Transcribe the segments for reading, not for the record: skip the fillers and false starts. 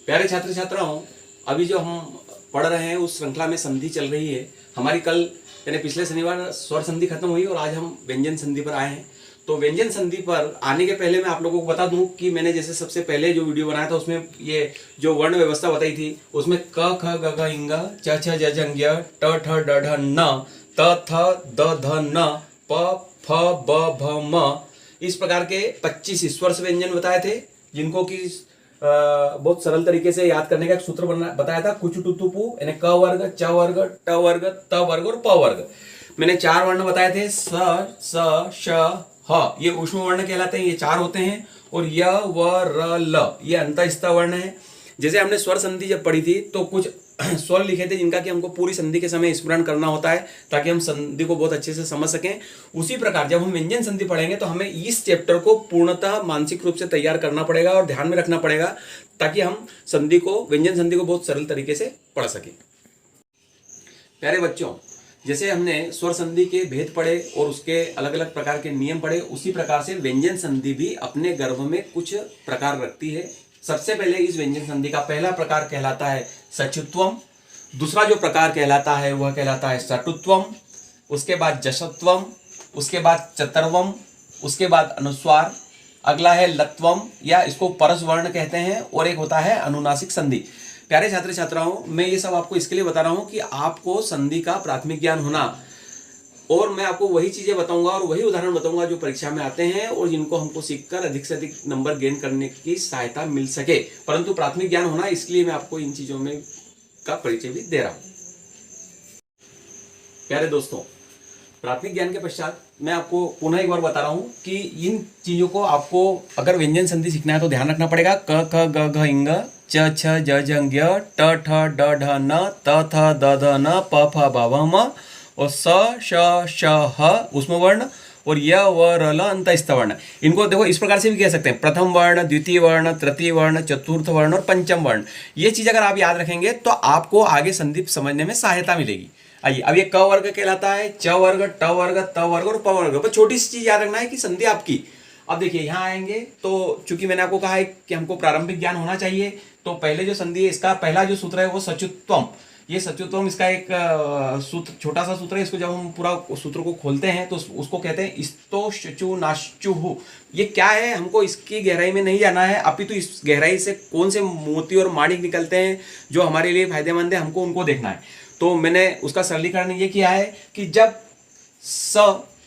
प्यारे छात्र छात्राओं, अभी जो हम पढ़ रहे हैं उस श्रृंखला में संधि चल रही है हमारी। कल यानी पिछले शनिवार स्वर संधि खत्म हुई और आज हम व्यंजन संधि पर आए हैं। तो व्यंजन संधि पर आने के पहले मैं आप लोगों को बता दूं कि मैंने जैसे सबसे पहले जो वीडियो बनाया था उसमें ये जो वर्ण व्यवस्था बताई थी, उसमें क ख ग घ ङ च छ ज झ ञ ट ठ ड ढ न त थ द ध न प फ ब भ म इस प्रकार के 25 स्पर्श व्यंजन बताए थे, जिनको कि बहुत सरल तरीके से याद करने का एक सूत्र बताया था। कुछ टू तु पू यानी क वर्ग, च वर्ग, ट वर्ग, त वर्ग और प वर्ग। मैंने 4 वर्ण बताए थे, स, श, ह, ये ऊष्म वर्ण कहलाते हैं, ये 4 होते हैं। और य, व, र, ल, ये अंतःस्थ वर्ण है। जैसे हमने स्वर संधि जब पढ़ी थी तो कुछ स्वर लिखे थे जिनका कि हमको पूरी संधि के समय स्मरण करना होता है ताकि हम संधि को बहुत अच्छे से समझ सकें। उसी प्रकार जब हम व्यंजन संधि पढ़ेंगे तो हमें इस चैप्टर को पूर्णतः मानसिक रूप से तैयार करना पड़ेगा और ध्यान में रखना पड़ेगा ताकि हम संधि को, व्यंजन संधि को बहुत सरल तरीके से पढ़ सकें। प्यारे बच्चों, जैसे हमने स्वर संधि के भेद पढ़े और उसके अलग अलग प्रकार के नियम पढ़े, उसी प्रकार से व्यंजन संधि भी अपने गर्भ में कुछ प्रकार रखती है। सबसे पहले इस व्यंजन संधि का पहला प्रकार कहलाता है सचुत्वम। दूसरा जो प्रकार कहलाता है वह कहलाता है सटुत्वम। उसके बाद जशत्वम, उसके बाद चतुर्वम, उसके बाद अनुस्वार। अगला है लत्वम या इसको परस वर्ण कहते हैं, और एक होता है अनुनासिक संधि। प्यारे छात्र छात्राओं, मैं ये सब आपको इसके लिए बता रहा हूं कि आपको संधि का प्राथमिक ज्ञान होना, और मैं आपको वही चीजें बताऊंगा और वही उदाहरण बताऊंगा जो परीक्षा में आते हैं और जिनको हमको सीखकर अधिक से अधिक नंबर गेन करने की सहायता मिल सके। परंतु प्राथमिक ज्ञान होना, इसलिए मैं आपको इन चीजों में का परिचय भी दे रहा हूं। प्यारे दोस्तों, प्राथमिक ज्ञान के पश्चात मैं आपको पुनः एक बार बता रहा हूं कि इन चीजों को आपको अगर व्यंजन संधि सीखना है तो ध्यान रखना पड़ेगा। क ख ग घ ङ च छ ज झ ञ ट ठ ड ढ न त थ द ध न प फ ब भ म और स श श ह ऊष्म वर्ण और य व र ल अंतःस्थ वर्ण। इनको देखो इस प्रकार से भी कह सकते हैं, प्रथम वर्ण, द्वितीय वर्ण, तृतीय वर्ण, चतुर्थ वर्ण और पंचम वर्ण। ये चीज अगर आप याद रखेंगे तो आपको आगे संधि समझने में सहायता मिलेगी। आइए, अब ये क वर्ग कहलाता है, च वर्ग, ट वर्ग, त वर्ग और प वर्ग। पर छोटी सी चीज याद रखना है कि संधि आपकी। अब देखिए यहाँ आएंगे तो चूंकि मैंने आपको कहा है कि हमको प्रारंभिक ज्ञान होना चाहिए, तो पहले जो संधि है इसका पहला जो सूत्र है वो सचुत्वम। ये सचुत्वम इसका एक सूत्र, छोटा सा सूत्र है। इसको जब हम पूरा सूत्र को खोलते हैं तो उसको कहते हैं स्तो शचु नाश्चुहु। ये क्या है हमको इसकी गहराई में नहीं जाना है, अपितु इस गहराई से कौन से मोती और माणिक निकलते हैं जो हमारे लिए फायदेमंद है, हमको उनको देखना है। तो मैंने उसका सरलीकरण ये किया है कि जब स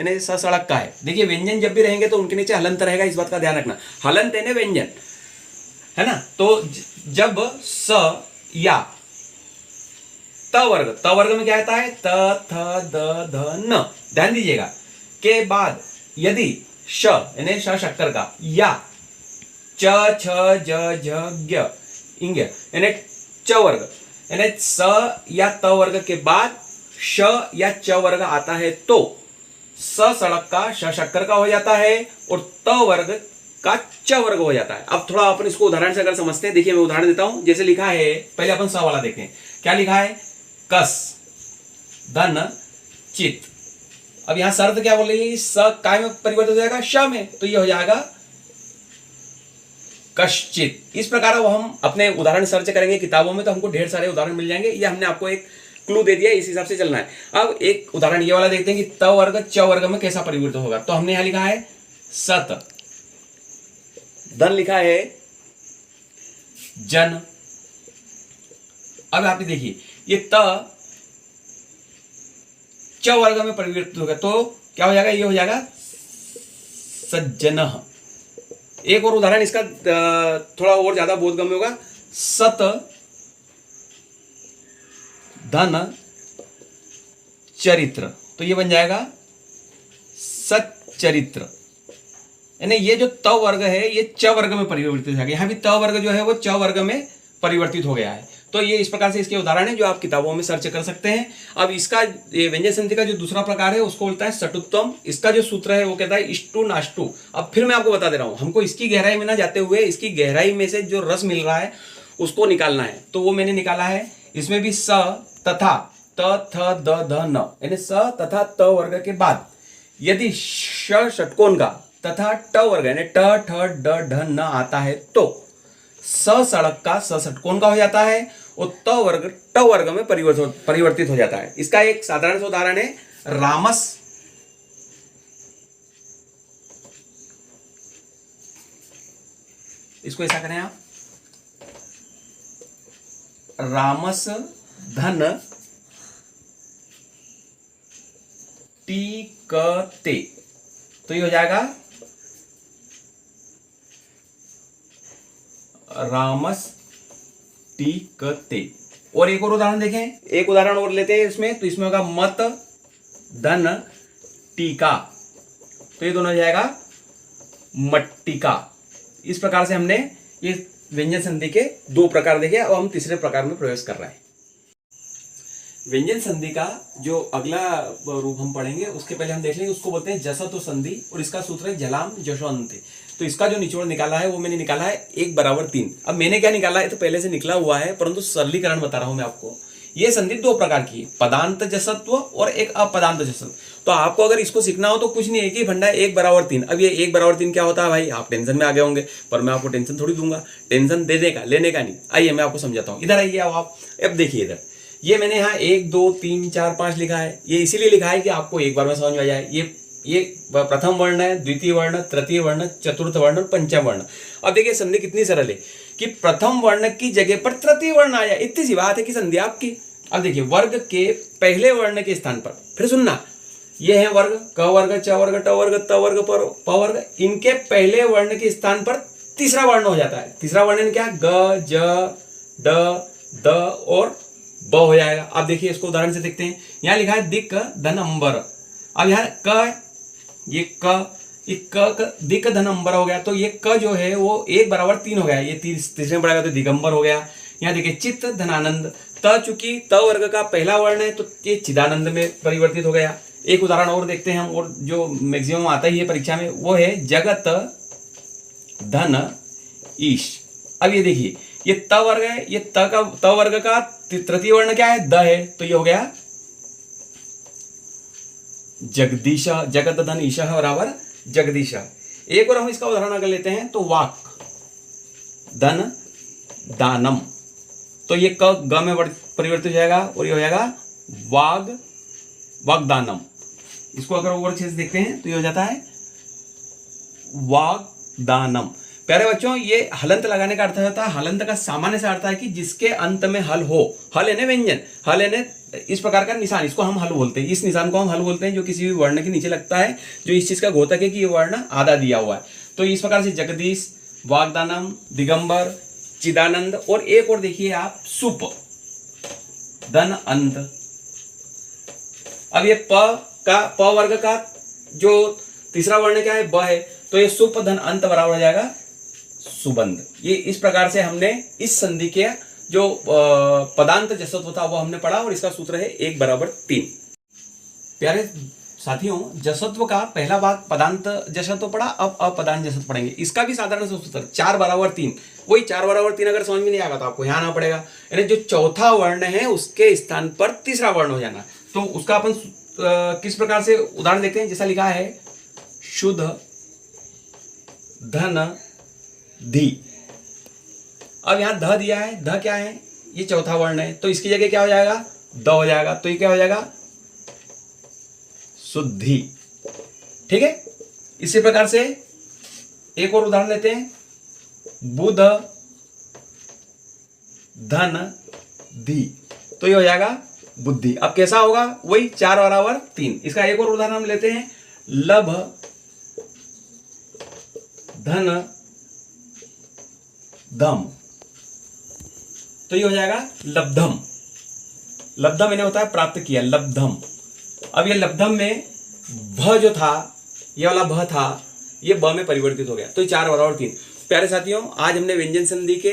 यानी स सड़क का है, देखिए व्यंजन जब भी रहेंगे तो उनके नीचे हलंत रहेगा, इस बात का ध्यान रखना। हलंत यानी व्यंजन है ना। तो जब स या त वर्ग में क्या आता है त थ द ध न, ध्यान दीजिएगा। के बाद यदि श यानी श शक्कर का या च छ ज झ ज्ञ इंग यानी च वर्ग यानी स या त वर्ग के बाद श या च वर्ग आता है तो स सड़क का श शक्कर का हो जाता है और त वर्ग का च वर्ग हो जाता है। अब थोड़ा अपन इसको उदाहरण से अगर समझते हैं, देखिए मैं उदाहरण देता हूं। जैसे लिखा है, पहले अपन स वाला देखें, क्या लिखा है, कस धन चित। अब यहां शर्त क्या बोल रही है, स काय में परिवर्तित हो जाएगा, श में, तो ये हो जाएगा कश्चित। इस प्रकार अब हम अपने उदाहरण सर्च करेंगे किताबों में तो हमको ढेर सारे उदाहरण मिल जाएंगे। ये हमने आपको एक क्लू दे दिया, इस हिसाब से चलना है। अब एक उदाहरण ये वाला देखते हैं कि त वर्ग च वर्ग में कैसा परिवर्तित होगा। तो हमने यहां लिखा है सत, धन लिखा है जन। अब आप देखिए ये त च वर्ग में परिवर्तित होगा तो क्या हो जाएगा, ये हो जाएगा सज्जन। एक और उदाहरण इसका थोड़ा और ज्यादा बोधगम्य होगा, सत धन चरित्र, तो ये बन जाएगा सच्चरित्र। यानी ये जो त वर्ग है ये च वर्ग में परिवर्तित हो जाएगा। यहां भी त वर्ग जो है वो च वर्ग में परिवर्तित हो गया है। तो ये इस प्रकार से इसके उदाहरण है जो आप किताबों में सर्च कर सकते हैं। अब इसका ये व्यंजन संधि का जो दूसरा प्रकार है उसको बोलता है सटुत्वम। इसका जो सूत्र है वो कहता है इष्टु नाष्टु। अब फिर मैं आपको बता दे रहा हूं, हमको इसकी गहराई में ना जाते हुए इसकी गहराई में से जो रस मिल रहा है उसको निकालना है। तो वो मैंने निकाला है, इसमें भी स तथा त थ द ध न यानी स तथा त वर्ग के बाद यदि ष षटकोण का तथा ट वर्ग यानी ट ठ ड ढ न आता है तो सड़क का स षटकोण का हो जाता है और ट वर्ग में परिवर्तित हो जाता है। इसका एक साधारण सा उदाहरण है रामस, इसको ऐसा करें आप, रामस धन टीकते, तो ये हो जाएगा रामस टीकते। और एक और उदाहरण देखें, एक उदाहरण और लेते हैं इसमें, तो इसमें होगा मत धन टीका, तो ये दोनों हो जाएगा मट्टिका। इस प्रकार से हमने ये व्यंजन संधि के दो प्रकार देखे। अब हम तीसरे प्रकार में प्रवेश कर रहे हैं। व्यंजन संधि का जो अगला रूप हम पढ़ेंगे उसके पहले हम देख लेंगे, उसको बोलते हैं जसत्व संधि और इसका सूत्र है जलाम जशोअन्ते। तो इसका जो निचोड़ निकाला है वो मैंने निकाला है 1 = 3। अब मैंने क्या निकाला है तो पहले से निकला हुआ है, परंतु सरलीकरण बता रहा हूं मैं आपको। ये संधि दो प्रकार की है, पदांत जसत्व और एक अपदांत जसत्व। तो आपको अगर इसको सीखना हो तो कुछ नहीं है कि भंडा 1 = 3। अब ये 1 = 3 क्या होता है भाई, आप टेंशन में आ गए होंगे, पर मैं आपको टेंशन थोड़ी दूंगा, टेंशन देने का, लेने का नहीं। आइए मैं आपको समझाता हूँ, इधर आइए आप। अब देखिए इधर, ये मैंने यहाँ 1 2 3 4 5 लिखा है। ये इसीलिए लिखा है कि आपको एक बार में समझ में आ जाए। ये प्रथम वर्ण है, द्वितीय वर्ण, तृतीय वर्ण, चतुर्थ वर्ण और पंचम वर्ण। अब देखिए संधि कितनी सरल है कि प्रथम वर्ण की जगह पर तृतीय वर्ण आया, इतनी सी बात है कि संधि आपकी। अब देखिए वर्ग के पहले वर्ण के स्थान पर, फिर सुनना, ये है वर्ग, क वर्ग, च वर्ग, ट वर्ग, त वर्ग, प वर्ग, इनके पहले वर्ण के स्थान पर तीसरा वर्ण हो जाता है। तीसरा वर्ण क्या, ग ज ड द और ब हो जाएगा। अब देखिए इसको उदाहरण से देखते हैं। यहां लिखा है दिक धन अंबर। अब यहाँ क, ये क दिक धन अंबर हो गया, तो ये क जो है वो 1 = 3 हो गया। ये तीसरे में पड़ेगा तो दिगंबर हो गया। यहाँ देखिए चित्त धनानंद, त चूंकि त वर्ग का पहला वर्ण है तो ये चिदानंद में परिवर्तित हो गया। एक उदाहरण और देखते हैं हम, और जो मैक्सिमम आता ही है परीक्षा में, वो है जगत धन ईश। अब ये देखिए ये त वर्ग है, ये त वर्ग का तृतीय वर्ण क्या है, द है, तो ये हो गया जगदीश। जगत धन ईश बराबर जगदीश। एक और हम इसका उदाहरण अगर लेते हैं तो वाक धन दानम, तो ये क ग में परिवर्तित हो जाएगा और ये हो जाएगा वाग वागदानम। इसको अगर और अच्छे से देखते हैं तो ये हो जाता है वागदानम। प्यारे बच्चों, ये हलंत लगाने का अर्थ होता है, हलंत का सामान्य सा अर्थ है कि जिसके अंत में हल हो। हल है ना व्यंजन, हल है ना इस प्रकार का निशान, इसको हम हल बोलते हैं। इस निशान को हम हल बोलते हैं जो किसी भी वर्ण के नीचे लगता है, जो इस चीज का घोतक है कि ये वर्ण आधा दिया हुआ है। तो इस प्रकार से जगदीश, वागदानम, दिगंबर, चिदानंद, और एक और देखिए आप सुप धन अंत। अब ये प वर्ग का जो तीसरा वर्ण क्या है, ब है, तो ये सुप धन अंत बराबर हो जाएगा सुबंध। ये इस प्रकार से हमने इस संधि के जो पदांत जसत्व था वो हमने पढ़ा और इसका सूत्र है 1 = 3। प्यारे साथियों, जसत्व का पहला भाग पदांत जसत्व पढ़ा, अब अपदांत जसत्व पढ़ेंगे। इसका भी साधारण सूत्र 4 = 3। वही 4 = 3 अगर समझ में नहीं आएगा तो आपको यहाँ आना पड़ेगा, यानी जो चौथा वर्ण है उसके स्थान पर तीसरा वर्ण हो जाना। तो उसका अपन किस प्रकार से उदाहरण देखते हैं, जैसा लिखा है शुद्ध धन धी। अब यहां ध दिया है, ध क्या है, ये चौथा वर्ण है, तो इसकी जगह क्या हो जाएगा, द हो जाएगा, तो ये क्या हो जाएगा शुद्धि। ठीक है, इसी प्रकार से एक और उदाहरण लेते हैं, बुध धन धी, तो ये हो जाएगा बुद्धि। अब कैसा होगा, वही 4 = 3। इसका एक और उदाहरण हम लेते हैं, लभ धन धम, तो ये हो जाएगा लब्धम। लब्धम इन्हें होता है प्राप्त किया, लब्धम। अब ये लब्धम में भ जो था, ये वाला भ था, ये ब में परिवर्तित हो गया, तो ये 4 = 3। प्यारे साथियों, आज हमने व्यंजन संधि के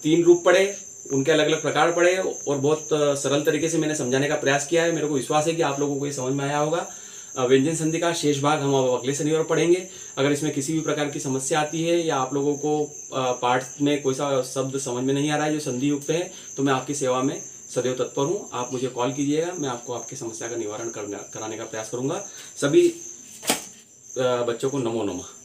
3 रूप पढ़े, उनके अलग अलग प्रकार पढ़े और बहुत सरल तरीके से मैंने समझाने का प्रयास किया है। मेरे को विश्वास है कि आप लोगों को ये समझ में आया होगा। व्यंजन संधि का शेष भाग हम अब अगले शनिवार पढ़ेंगे। अगर इसमें किसी भी प्रकार की समस्या आती है या आप लोगों को पाठ में कोई सा शब्द समझ में नहीं आ रहा है जो संधि युक्त है, तो मैं आपकी सेवा में सदैव तत्पर हूँ। आप मुझे कॉल कीजिएगा, मैं आपको आपकी समस्या का निवारण कराने का प्रयास करूंगा। सभी बच्चों को नमो नमः।